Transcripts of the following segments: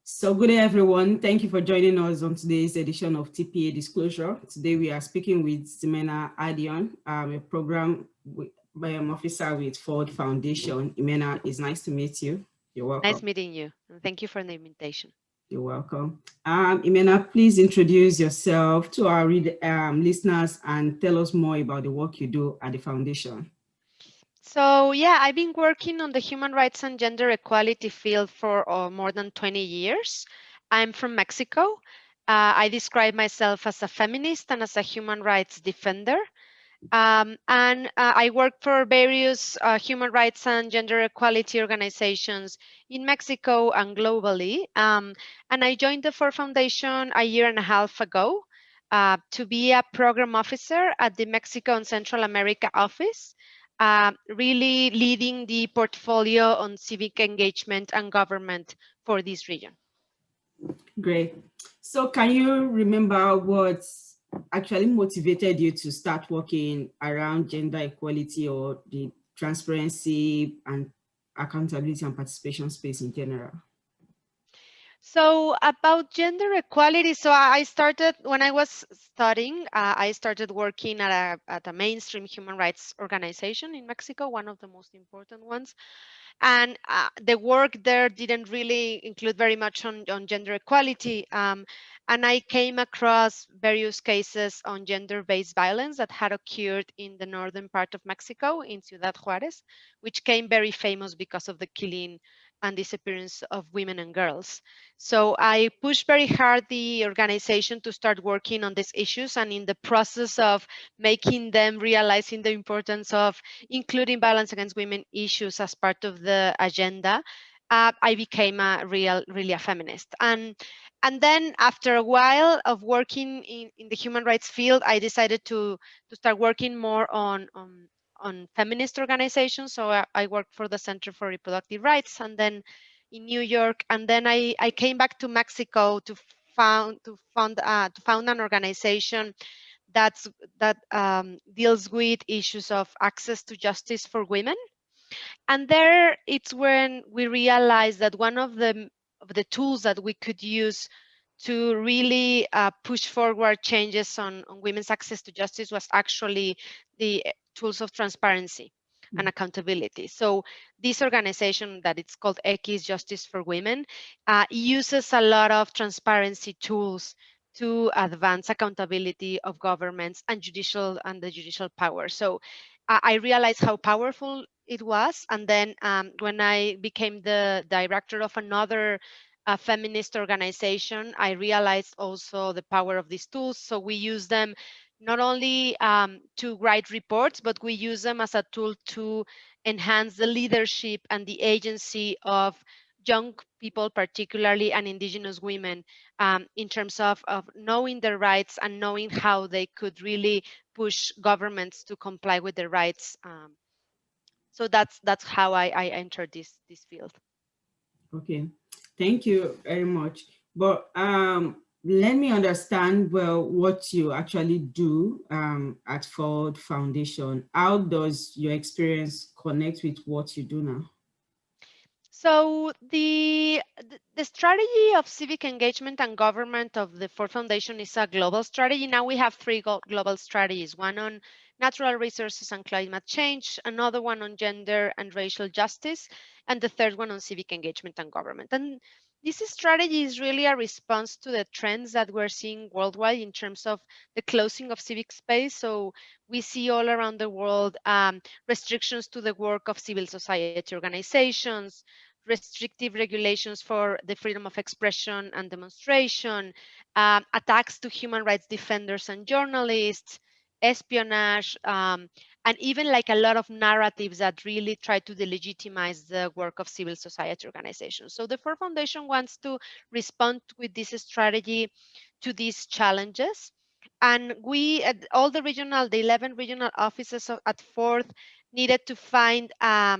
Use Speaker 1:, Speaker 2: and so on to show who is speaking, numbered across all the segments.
Speaker 1: So good day, everyone. Thank you for joining us on today's edition of TPA Disclosure. Today we are speaking with Ximena Andión, a program officer with Ford Foundation. Ximena, it's nice to meet you. You're welcome.
Speaker 2: Nice meeting you. And thank you for the invitation.
Speaker 1: You're welcome. Ximena, please introduce yourself to our listeners and tell us more about the work you do at the foundation.
Speaker 2: So yeah, I've been working on the human rights and gender equality field for more than 20 years. I'm from Mexico. I describe myself as a feminist and as a human rights defender. I work for various human rights and gender equality organizations in Mexico and globally. And I joined the Ford Foundation a year and a half ago to be a program officer at the Mexico and Central America office, really leading the portfolio on civic engagement and government for this region.
Speaker 1: Great. So can you remember what actually motivated you to start working around gender equality or the transparency and accountability and participation space in general?
Speaker 2: So about gender equality, so I started when I was studying, I started working at a mainstream human rights organization in Mexico, one of the most important ones. And the work there didn't really include very much on gender equality. And I came across various cases on gender-based violence that had occurred in the northern part of Mexico, in Ciudad Juárez, which came very famous because of the killing and disappearance of women and girls. So I pushed very hard the organization to start working on these issues, and in the process of making them realizing the importance of including violence against women issues as part of the agenda, I became really a feminist. And then after a while of working in the human rights field, I decided to start working more on feminist organizations. So I worked for the Center for Reproductive Rights, and then in New York, and then I came back to Mexico to found an organization that deals with issues of access to justice for women. And there, it's when we realized that one of the tools that we could use to really push forward changes on women's access to justice was actually the tools of transparency and accountability. So this organization that it's called X Justice for Women uses a lot of transparency tools to advance accountability of governments and the judicial power. So I realized how powerful it was. And then when I became the director of another feminist organization, I realized also the power of these tools. So we use them not only to write reports, but we use them as a tool to enhance the leadership and the agency of young people, particularly, and indigenous women, in terms of knowing their rights and knowing how they could really push governments to comply with their rights. So that's how I entered this field.
Speaker 1: Okay, thank you very much. But let me understand well what you actually do at Ford Foundation. How does your experience connect with what you do now?
Speaker 2: So the strategy of civic engagement and government of the Ford Foundation is a global strategy. Now we have three global strategies: one on natural resources and climate change, another one on gender and racial justice, and the third one on civic engagement and government. And this strategy is really a response to the trends that we're seeing worldwide in terms of the closing of civic space. So we see all around the world restrictions to the work of civil society organizations, restrictive regulations for the freedom of expression and demonstration, attacks to human rights defenders and journalists, espionage, and even like a lot of narratives that really try to delegitimize the work of civil society organizations. So the Ford Foundation wants to respond with this strategy to these challenges. And we, at all the 11 regional offices at Ford, needed to find a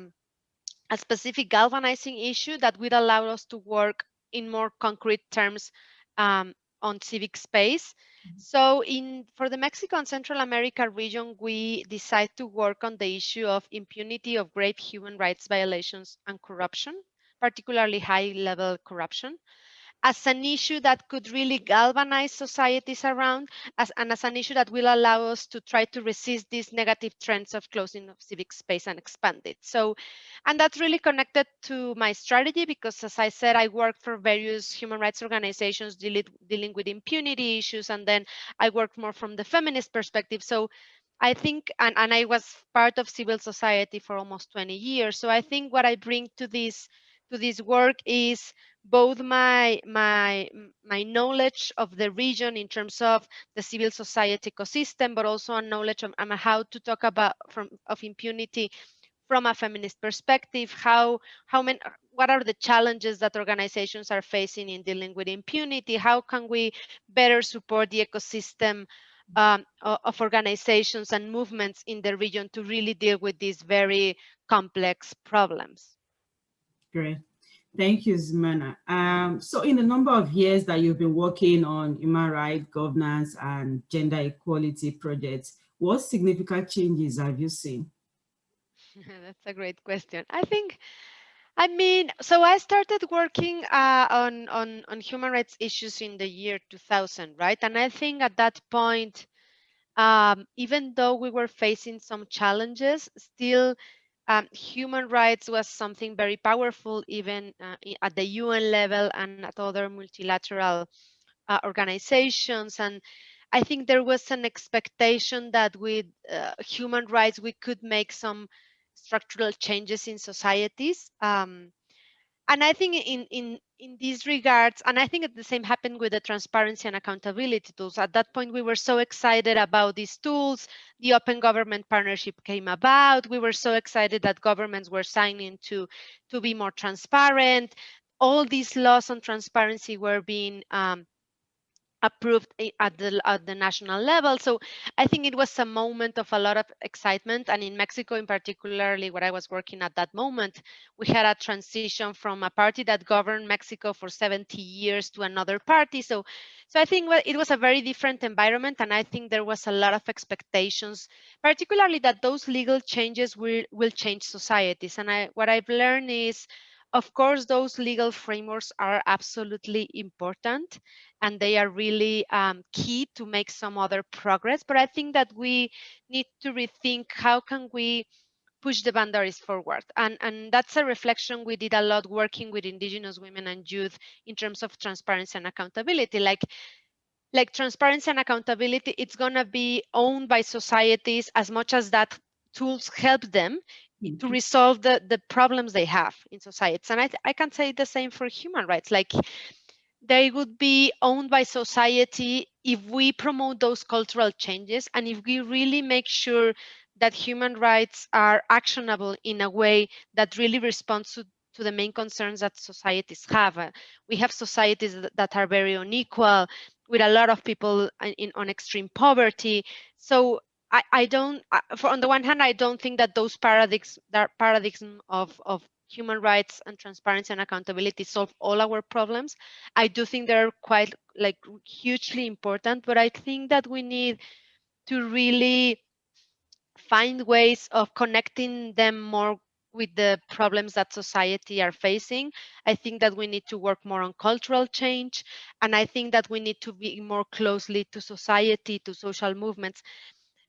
Speaker 2: specific galvanizing issue that would allow us to work in more concrete terms on civic space. So for the Mexico and Central America region, we decide to work on the issue of impunity of grave human rights violations and corruption, particularly high-level corruption. as an issue that could really galvanize societies around, as an issue that will allow us to try to resist these negative trends of closing of civic space and expand it. So, and that's really connected to my strategy because, as I said, I work for various human rights organizations dealing with impunity issues, and then I work more from the feminist perspective. So I think, and I was part of civil society for almost 20 years. So I think what I bring to this work is both my knowledge of the region in terms of the civil society ecosystem, but also a knowledge of how to talk about from of impunity from a feminist perspective. How many what are the challenges that organizations are facing in dealing with impunity? How can we better support the ecosystem of organizations and movements in the region to really deal with these very complex problems?
Speaker 1: Great. Thank you, Ximena. So in the number of years that you've been working on human rights, governance, and gender equality projects, what significant changes have you seen?
Speaker 2: That's a great question. I mean, so I started working on human rights issues in the year 2000, right? And I think at that point, even though we were facing some challenges, still human rights was something very powerful, even at the UN level and at other multilateral organizations. And I think there was an expectation that with human rights, we could make some structural changes in societies. And I think in these regards, and I think the same happened with the transparency and accountability tools. At that point, we were so excited about these tools. The Open Government Partnership came about. We were so excited that governments were signing to be more transparent. All these laws on transparency were being approved at the national level. So I think it was a moment of a lot of excitement. And in Mexico, in particularly, where I was working at that moment, we had a transition from a party that governed Mexico for 70 years to another party. So I think it was a very different environment, and I think there was a lot of expectations, particularly that those legal changes will change societies. And what I've learned is, of course, those legal frameworks are absolutely important and they are really key to make some other progress. But I think that we need to rethink how can we push the boundaries forward. And that's a reflection we did a lot working with Indigenous women and youth in terms of transparency and accountability. Like transparency and accountability, it's going to be owned by societies as much as that tools help them to
Speaker 1: Mhm.
Speaker 2: resolve the problems they have in societies. And I can say the same for human rights. Like they would be owned by society if we promote those cultural changes and if we really make sure that human rights are actionable in a way that really responds to the main concerns that societies have. We have societies that are very unequal, with a lot of people on extreme poverty. So I don't, for on the one hand, I don't think that those paradigms of human rights and transparency and accountability solve all our problems. I do think they're quite like hugely important, but I think that we need to really find ways of connecting them more with the problems that society are facing. I think that we need to work more on cultural change, and I think that we need to be more closely to society, to social movements.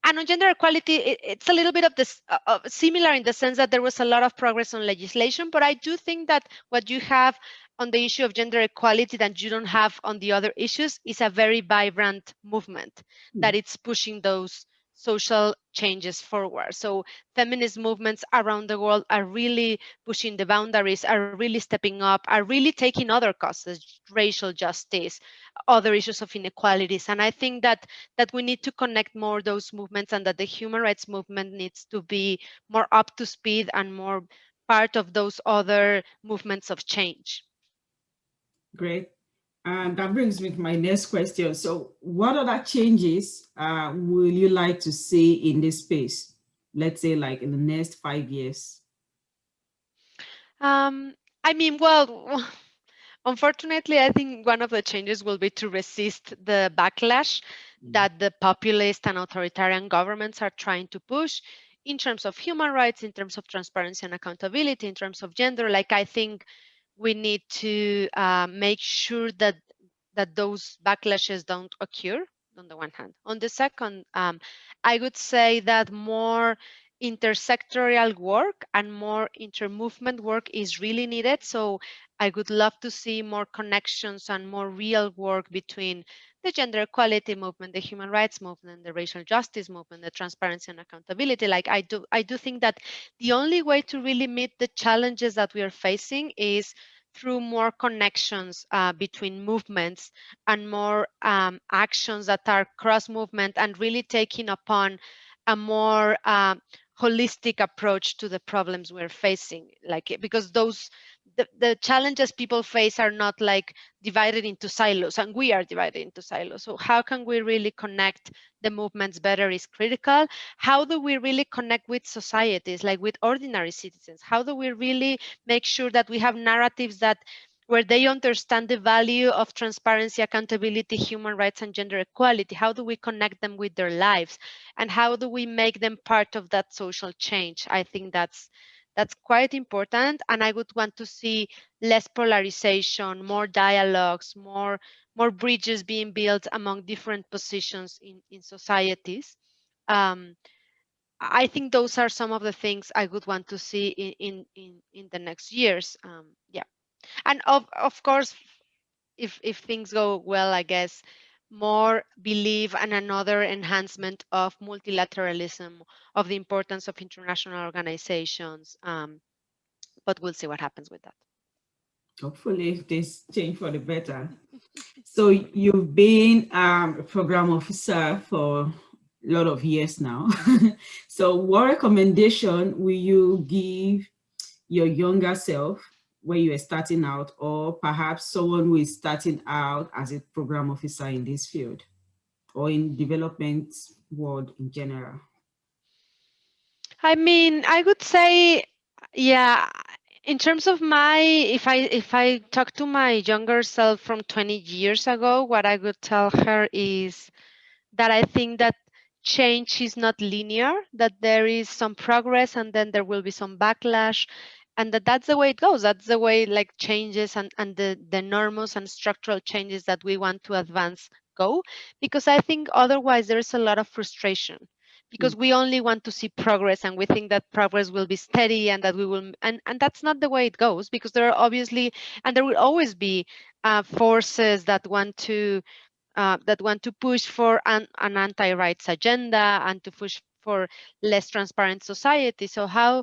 Speaker 2: And on gender equality, it's a little bit of this similar in the sense that there was a lot of progress on legislation, but I do think that what you have on the issue of gender equality that you don't have on the other issues is a very vibrant movement that it's pushing those social changes forward. So feminist movements around the world are really pushing the boundaries, are really stepping up, are really taking other causes, racial justice, other issues of inequalities. And I think that we need to connect more those movements and that the human rights movement needs to be more up to speed and more part of those other movements of change.
Speaker 1: Great. And that brings me to my next question. So what other changes will you like to see in this space? Let's say like in the next 5 years.
Speaker 2: Um, I mean, well, unfortunately, I think one of the changes will be to resist the backlash that the populist and authoritarian governments are trying to push in terms of human rights, in terms of transparency and accountability, in terms of gender. Like, I think we need to make sure that those backlashes don't occur on the one hand. On the second, I would say that more intersectorial work and more intermovement work is really needed. So I would love to see more connections and more real work between the gender equality movement, the human rights movement, the racial justice movement, the transparency and accountability. Like I do think that the only way to really meet the challenges that we are facing is through more connections between movements and more actions that are cross movement and really taking upon a more holistic approach to the problems we're facing, like because the challenges people face are not like divided into silos, and we are divided into silos. So how can we really connect the movements better is critical. How do we really connect with societies, like with ordinary citizens? How do we really make sure that we have narratives that where they understand the value of transparency, accountability, human rights, and gender equality? How do we connect them with their lives? And how do we make them part of that social change? I think that's quite important. And I would want to see less polarization, more dialogues, more bridges being built among different positions in societies. Um, I think those are some of the things I would want to see in the next years. Yeah, and of course, if things go well, I guess more belief and another enhancement of multilateralism, of the importance of international organizations. But we'll see what happens with that.
Speaker 1: Hopefully this change for the better. So you've been a program officer for a lot of years now. So what recommendation will you give your younger self when you were starting out, or perhaps someone who is starting out as a program officer in this field or in development world in general?
Speaker 2: I mean, I would say, yeah, in terms of my, if I talk to my younger self from 20 years ago, what I would tell her is that I think that change is not linear, that there is some progress and then there will be some backlash, and that's the way it goes. That's the way like changes and the enormous and structural changes that we want to advance go, because I think otherwise there's a lot of frustration because we only want to see progress and we think that progress will be steady and that we will and that's not the way it goes, because there are obviously and there will always be forces that want to push for an anti-rights agenda and to push for less transparent society. So how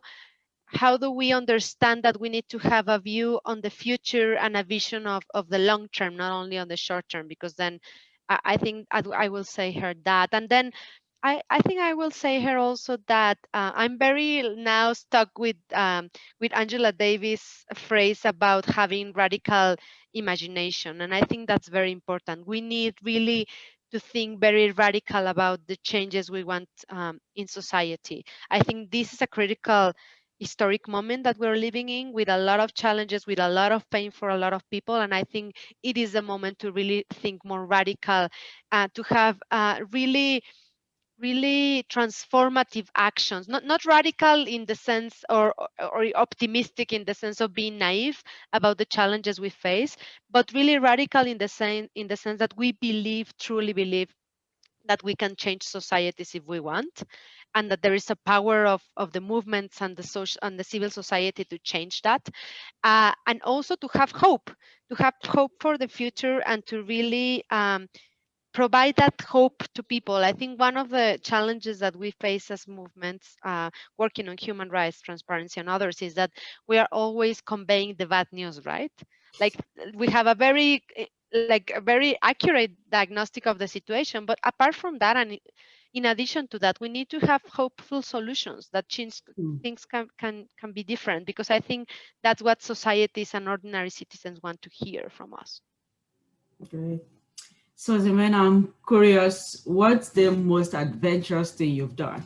Speaker 2: do we understand that we need to have a view on the future and a vision of the long term, not only on the short term? Because then I think I will say her that. And then I think I will say her also that I'm very now stuck with Angela Davis' phrase about having radical imagination. And I think that's very important. We need really to think very radical about the changes we want in society. I think this is a critical historic moment that we're living in, with a lot of challenges, with a lot of pain for a lot of people. And I think it is a moment to really think more radical, to have really transformative actions, not radical in the sense or optimistic in the sense of being naive about the challenges we face, but really radical in the sense that we truly believe that we can change societies if we want, and that there is a power of the movements and the social and the civil society to change that, and also to have hope for the future and to really provide that hope to people. I think one of the challenges that we face as movements working on human rights, transparency, and others is that we are always conveying the bad news, right? Like we have a very accurate diagnostic of the situation, but apart from that, and in addition to that, we need to have hopeful solutions that change things can be different, because I think that's what societies and ordinary citizens want to hear from us.
Speaker 1: Great. So Ximena, I'm curious, what's the most adventurous thing you've done?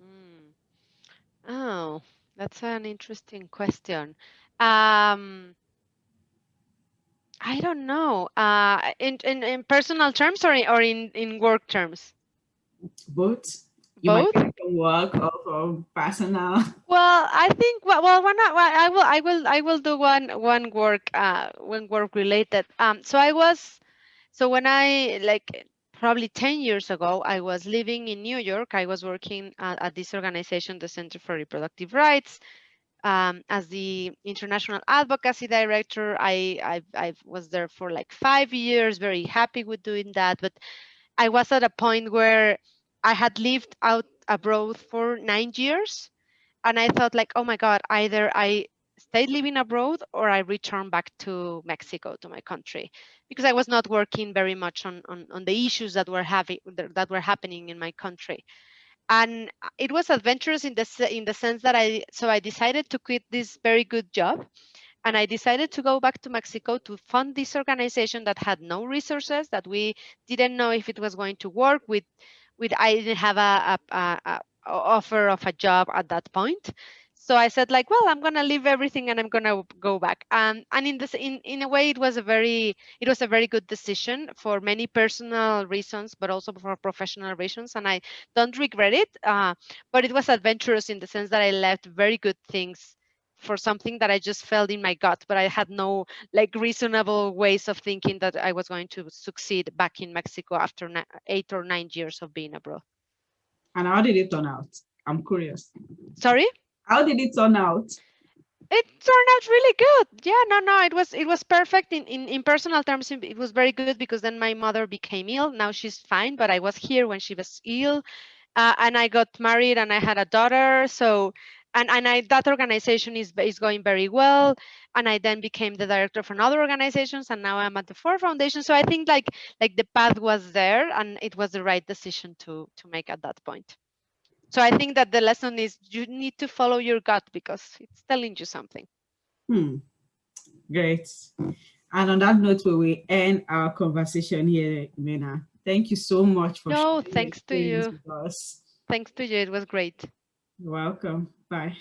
Speaker 2: Mm. Oh, that's an interesting question. Um, I don't know. In personal terms or in work terms?
Speaker 1: Both? You might
Speaker 2: Both.
Speaker 1: get from work or from personal.
Speaker 2: Well, I think well, why not? Well, I will do one work related. So I was so when I like probably 10 years ago, I was living in New York. I was working at this organization, the Center for Reproductive Rights, as the international advocacy director. I was there for like 5 years, very happy with doing that. But I was at a point where I had lived out abroad for 9 years, and I thought like, oh my God, either I stayed living abroad or I return back to Mexico, to my country, because I was not working very much on the issues that were happening in my country. And it was adventurous in the sense that I decided to quit this very good job, and I decided to go back to Mexico to fund this organization that had no resources, that we didn't know if it was going to work with. I didn't have a offer of a job at that point. So I said like, well, I'm going to leave everything and I'm going to go back. And in a way, it was a very good decision for many personal reasons, but also for professional reasons. And I don't regret it. But it was adventurous in the sense that I left very good things for something that I just felt in my gut, but I had no like reasonable ways of thinking that I was going to succeed back in Mexico after 8 or 9 years of being abroad.
Speaker 1: And how did it turn out? I'm curious.
Speaker 2: Sorry?
Speaker 1: How did it turn out?
Speaker 2: It turned out really good. Yeah, no, it was perfect in personal terms. It was very good because then my mother became ill. Now she's fine, but I was here when she was ill. And I got married and I had a daughter. So, that organization is going very well. And I then became the director of another organizations, and now I'm at the Ford Foundation. So I think like the path was there, and it was the right decision to make at that point. So I think that the lesson is you need to follow your gut because it's telling you something.
Speaker 1: Great. And on that note, we will end our conversation here, Ximena. Thank you so much for
Speaker 2: No,
Speaker 1: sharing your
Speaker 2: thanks to
Speaker 1: experience
Speaker 2: you.
Speaker 1: with us.
Speaker 2: Thanks to you. It was great.
Speaker 1: You're welcome. Bye.